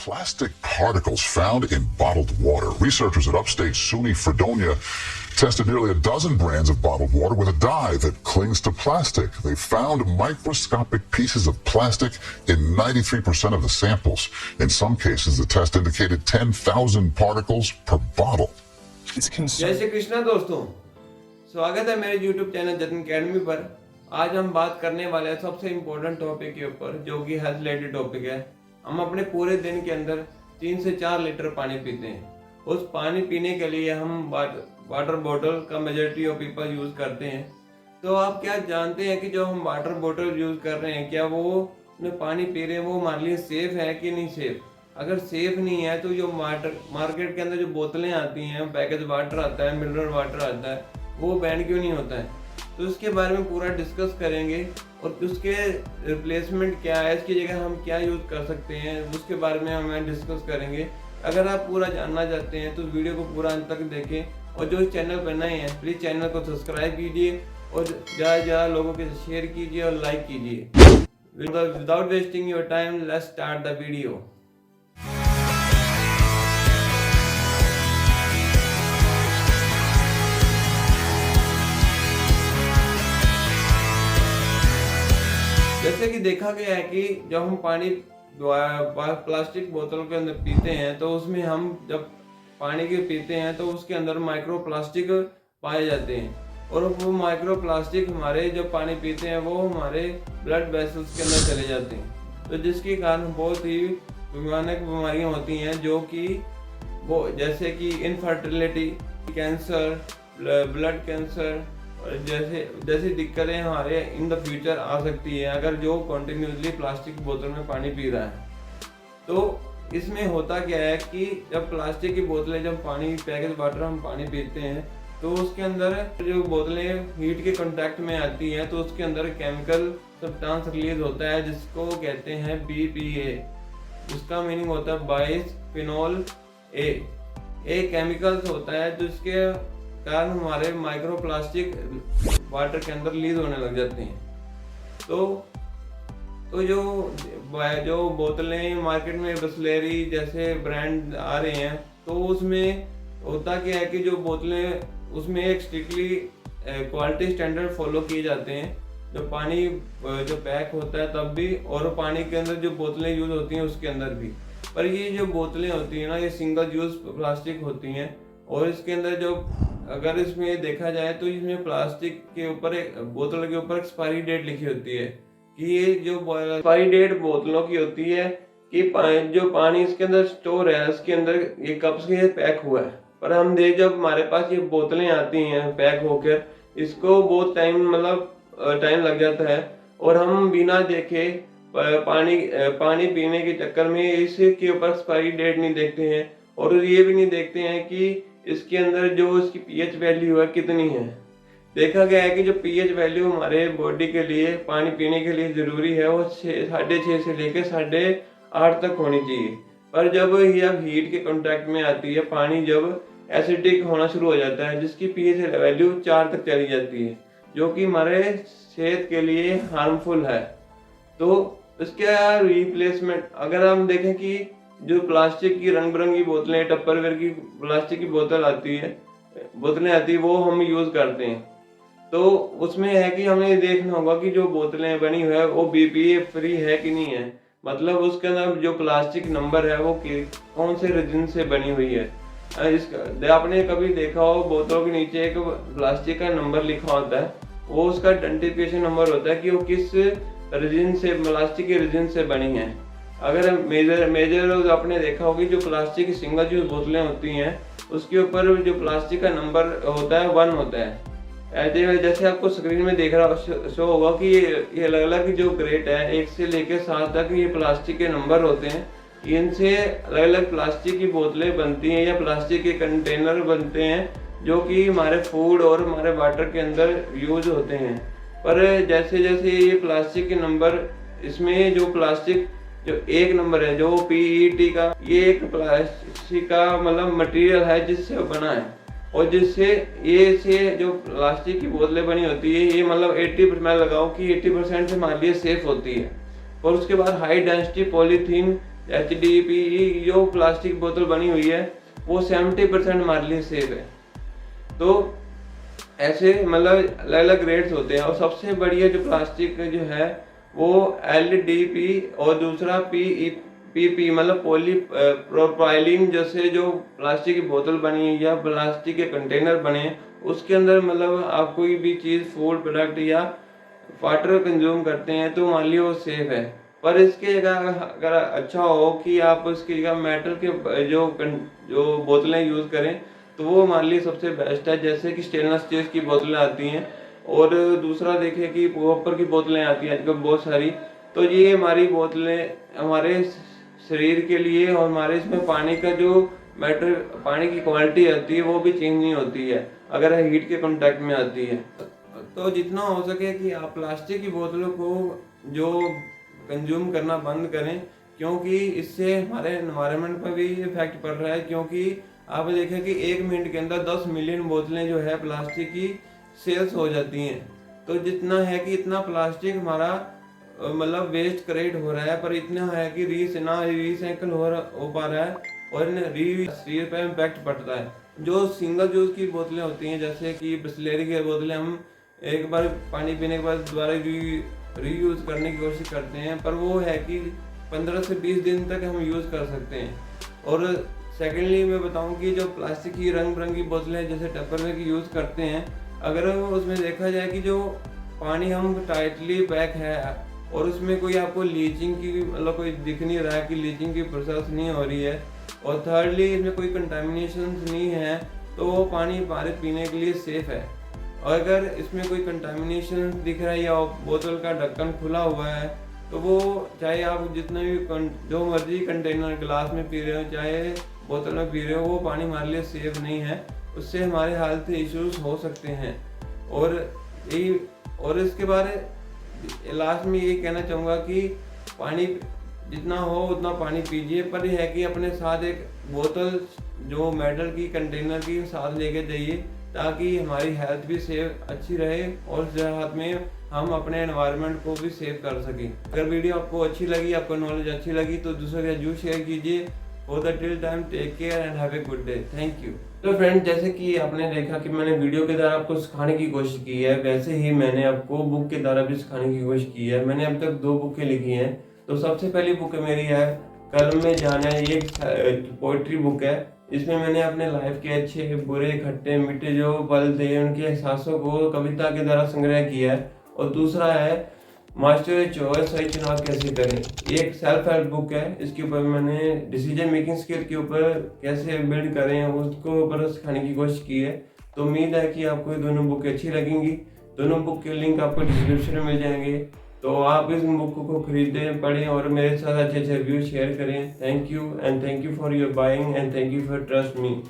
Plastic particles found in bottled water. Researchers at upstate SUNY Fredonia tested nearly a dozen brands of bottled water with a dye that clings to plastic. They found microscopic pieces of plastic in 93% of the samples. In some cases, the test indicated 10,000 particles per bottle. जय श्री कृष्णा दोस्तों, स्वागत है मेरे YouTube channel जतन academy पर। आज हम बात करने वाले हैं सबसे इम्पोर्टेंट टॉपिक के ऊपर, जो कि हेल्थ रिलेटेड टॉपिक है। हम अपने पूरे दिन के अंदर 3 से 4 लीटर पानी पीते हैं। उस पानी पीने के लिए हम वाटर बोतल का मेजॉरिटी ऑफ पीपल यूज़ करते हैं। तो आप क्या जानते हैं कि जो हम वाटर बोतल यूज़ कर रहे हैं, क्या वो जो पानी पी रहे हैं वो हमारे लिए सेफ़ है कि नहीं सेफ़? अगर सेफ़ नहीं है तो जो मार्केट के अंदर जो बोतलें आती हैं, पैकेज वाटर आता है, मिनरल वाटर आता है, वो बैन क्यों नहीं होता है? तो इसके बारे में पूरा डिस्कस करेंगे और उसके रिप्लेसमेंट क्या है, इसकी जगह हम क्या यूज़ कर सकते हैं, उसके बारे में हम डिस्कस करेंगे। अगर आप पूरा जानना चाहते हैं तो वीडियो को पूरा अंत तक देखें, और जो इस चैनल पर नए हैं प्लीज़ चैनल को सब्सक्राइब कीजिए और ज़्यादा लोगों के साथ शेयर कीजिए और लाइक कीजिए। Without wasting your time, let's start the video. जैसे कि देखा गया है कि जब हम पानी प्लास्टिक बोतल के अंदर पीते हैं तो उसमें हम जब पानी के पीते हैं तो उसके अंदर माइक्रो प्लास्टिक पाए जाते हैं, और वो माइक्रो प्लास्टिक हमारे जब पानी पीते हैं वो हमारे ब्लड वेसल्स के अंदर चले जाते हैं, तो जिसके कारण बहुत ही भयानक बीमारियां होती हैं, जो कि वो जैसे कि इनफर्टिलिटी, कैंसर, ब्लड कैंसर और जैसी दिक्कतें हमारे इन द फ्यूचर आ सकती है अगर जो कंटिन्यूसली प्लास्टिक बोतल में पानी पी रहा है। तो इसमें होता क्या है कि जब प्लास्टिक की बोतलें, जब पानी पैकेज वाटर हम पानी पीते हैं तो उसके अंदर जो बोतलें हीट के कांटेक्ट में आती हैं तो उसके अंदर केमिकल सब्सटेंस रिलीज होता है जिसको कहते हैं BPA, जिसका मीनिंग होता है बाइसफिनोल A। एक केमिकल्स होता है जिसके कारण हमारे माइक्रो प्लास्टिक वाटर के अंदर रिलीज होने लग जाते हैं। तो जो बोतलें मार्केट में बिसलेरी जैसे ब्रांड आ रहे हैं, तो उसमें होता क्या है कि जो बोतलें, उसमें एक स्ट्रिक्टली क्वालिटी स्टैंडर्ड फॉलो किए जाते हैं, जो पानी जो पैक होता है तब भी, और पानी के अंदर जो बोतलें यूज होती हैं उसके अंदर भी। पर ये जो बोतलें होती हैं ना, ये सिंगल यूज प्लास्टिक होती हैं, और इसके अंदर जो अगर इसमें देखा जाए तो इसमें प्लास्टिक के ऊपर, बोतल के ऊपर एक्सपायरी डेट लिखी होती है कि ये जो एक्सपायरी डेट बोतलों की होती है कि जो पानी इसके अंदर स्टोर है उसके अंदर ये कब से पैक हुआ है। पर हम जब हमारे पास ये बोतलें आती हैं पैक होकर, इसको बहुत टाइम लग जाता है, और हम बिना देखे पानी पीने के चक्कर में इसके ऊपर एक्सपायरी डेट नहीं देखते हैं, और ये भी नहीं देखते हैं कि इसके अंदर जो इसकी pH वैल्यू है कितनी है। देखा गया है कि जो pH वैल्यू हमारे बॉडी के लिए, पानी पीने के लिए ज़रूरी है, वो 6.5 से लेकर 8.5 तक होनी चाहिए। पर जब हीट के कांटेक्ट में आती है, पानी जब एसिडिक होना शुरू हो जाता है जिसकी pH वैल्यू 4 तक चली जाती है, जो कि हमारे सेहत के लिए हार्मफुल है। तो इसका रिप्लेसमेंट अगर हम देखें कि जो प्लास्टिक की रंग बिरंगी बोतलें, टप्परवेयर की प्लास्टिक की बोतलें आती है वो हम यूज़ करते हैं। तो उसमें है कि हमें देखना होगा कि जो बोतलें बनी हुई है वो BPA फ्री है कि नहीं है, मतलब उसके अंदर जो प्लास्टिक नंबर है वो कौन से रेजिन से बनी हुई है। आपने कभी देखा हो बोतलों के नीचे एक प्लास्टिक का नंबर लिखा होता है, वो उसका आइडेंटिफिकेशन नंबर होता है कि वो किस रेजिन से, प्लास्टिक के रेजिन से बनी है। अगर मेजर आपने देखा होगी जो प्लास्टिक की सिंगल यूज बोतलें होती हैं उसके ऊपर जो प्लास्टिक का नंबर होता है 1 होता है। जैसे आपको स्क्रीन में देख रहा शो होगा कि ये अलग अलग जो ग्रेड है 1 से लेकर 7 तक ये प्लास्टिक के नंबर होते हैं। इनसे अलग अलग प्लास्टिक की बोतलें बनती हैं या प्लास्टिक के कंटेनर बनते हैं, जो कि हमारे फूड और हमारे वाटर के अंदर यूज होते हैं। पर जैसे जैसे ये प्लास्टिक के नंबर, इसमें जो प्लास्टिक जो 1 नंबर है जो PET का, ये एक प्लास्टिक का मटेरियल है जिससे बना है, और जिससे ये से जो प्लास्टिक की बोतलें बनी होती है ये 80%, मैं लगाऊं कि 80% हमारे लिए सेफ होती है। और उसके बाद हाई डेंसिटी पॉलीथीन HDPE जो प्लास्टिक बोतल बनी हुई है वो 70% हमारे लिए सेफ है। तो ऐसे मतलब अलग अलग ग्रेड्स होते हैं, और सबसे बढ़िया जो प्लास्टिक जो है वो LDP और दूसरा PP मतलब पॉली प्रोपाइलिन, जैसे जो प्लास्टिक की बोतल बनी है या प्लास्टिक के कंटेनर बने हैं उसके अंदर मतलब आप कोई भी चीज़ फूड प्रोडक्ट या वाटर कंज्यूम करते हैं तो मान लियो वो सेफ है। पर इसके जगह अगर अच्छा हो कि आप उसकी जगह मेटल के जो बोतलें यूज़ करें तो वो मान ली सबसे बेस्ट है, जैसे कि स्टेनलेस स्टील की बोतलें आती हैं, और दूसरा देखें कि कॉपर की बोतलें आती हैं आजकल बहुत सारी। तो ये हमारी बोतलें हमारे शरीर के लिए, और हमारे इसमें पानी का जो मैटर पानी की क्वालिटी आती है वो भी चेंज नहीं होती है अगर हीट के कांटेक्ट में आती है। तो जितना हो सके कि आप प्लास्टिक की बोतलों को जो कंज्यूम करना बंद करें, क्योंकि इससे हमारे एनवायरनमेंट पर भी इफेक्ट पड़ रहा है। क्योंकि आप देखें कि 1 मिनट के अंदर 10 मिलियन बोतलें जो है प्लास्टिक की सेल्स हो जाती हैं। तो जितना है कि इतना प्लास्टिक हमारा मतलब वेस्ट क्रिएट हो रहा है, पर इतना है कि रिसाइकल हो पा रहा है, और शरीर पर इम्पैक्ट पड़ता है। जो सिंगल यूज की बोतलें होती हैं जैसे कि बिस्लेरी की बोतलें हम एक बार पानी पीने के बाद दोबारा रीयूज करने की कोशिश करते हैं, पर वो है कि 15 से 20 दिन तक हम यूज़ कर सकते हैं। और सेकेंडली मैं बताऊं कि जो प्लास्टिक की रंग बिरंगी बोतलें जैसे टपरवेयर की यूज़ करते हैं, अगर उसमें देखा जाए कि जो पानी हम टाइटली पैक है और उसमें कोई आपको लीचिंग की मतलब कोई दिख नहीं रहा है कि लीचिंग की प्रोसेस नहीं हो रही है, और थर्डली इसमें कोई कंटामिनेशन नहीं है, तो वो पानी हमारे पीने के लिए सेफ है। और अगर इसमें कोई कंटामिनेशन दिख रहा है या बोतल का ढक्कन खुला हुआ है, तो वो चाहे आप जितना भी जो मर्जी कंटेनर ग्लास में पी रहे हो चाहे बोतल में पी रहे हो, वो पानी हमारे लिए सेफ नहीं है, उससे हमारे हेल्थ इश्यूज हो सकते हैं। और इसके बारे लास्ट में ये कहना चाहूँगा कि पानी जितना हो उतना पानी पीजिए, पर यह है कि अपने साथ एक बोतल जो मेटल की कंटेनर की साथ लेके जाइए, ताकि हमारी हेल्थ भी सेफ अच्छी रहे और साथ में हम अपने एनवायरनमेंट को भी सेव कर सकें। अगर वीडियो आपको अच्छी लगी, आपको नॉलेज अच्छी लगी, तो दूसरों के जरूर शेयर कीजिए। For the till time take care and have a good day. Thank you. तो फ्रेंड, जैसे कि आपने देखा कि मैंने वीडियो के द्वारा आपको सिखाने की कोशिश की है, वैसे ही मैंने आपको बुक के द्वारा भी सिखाने की कोशिश की है। मैंने अब तक 2 बुकें लिखी हैं। तो सबसे पहली बुक मेरी है कलम में जाना है, ये एक पोइट्री बुक है। इसमें मैंने अपने लाइफ के अच्छे बुरे खट्टे मीठे जो पल थे उनके एहसासों को कविता के द्वारा संग्रह किया है। और दूसरा है मास्टर चॉइस सही चुनाव कैसे करें, ये एक सेल्फ हेल्प बुक है। इसके ऊपर मैंने डिसीजन मेकिंग स्किल के ऊपर कैसे बिल्ड करें उसको ऊपर सिखाने की कोशिश की है। तो उम्मीद है कि आपको ये दोनों बुक अच्छी लगेंगी। दोनों बुक के लिंक आपको डिस्क्रिप्शन में मिल जाएंगे, तो आप इस बुक को खरीदें, पढ़ें और मेरे साथ अच्छे अच्छे रिव्यू शेयर करें। Thank you for your buying and thank you for trust me.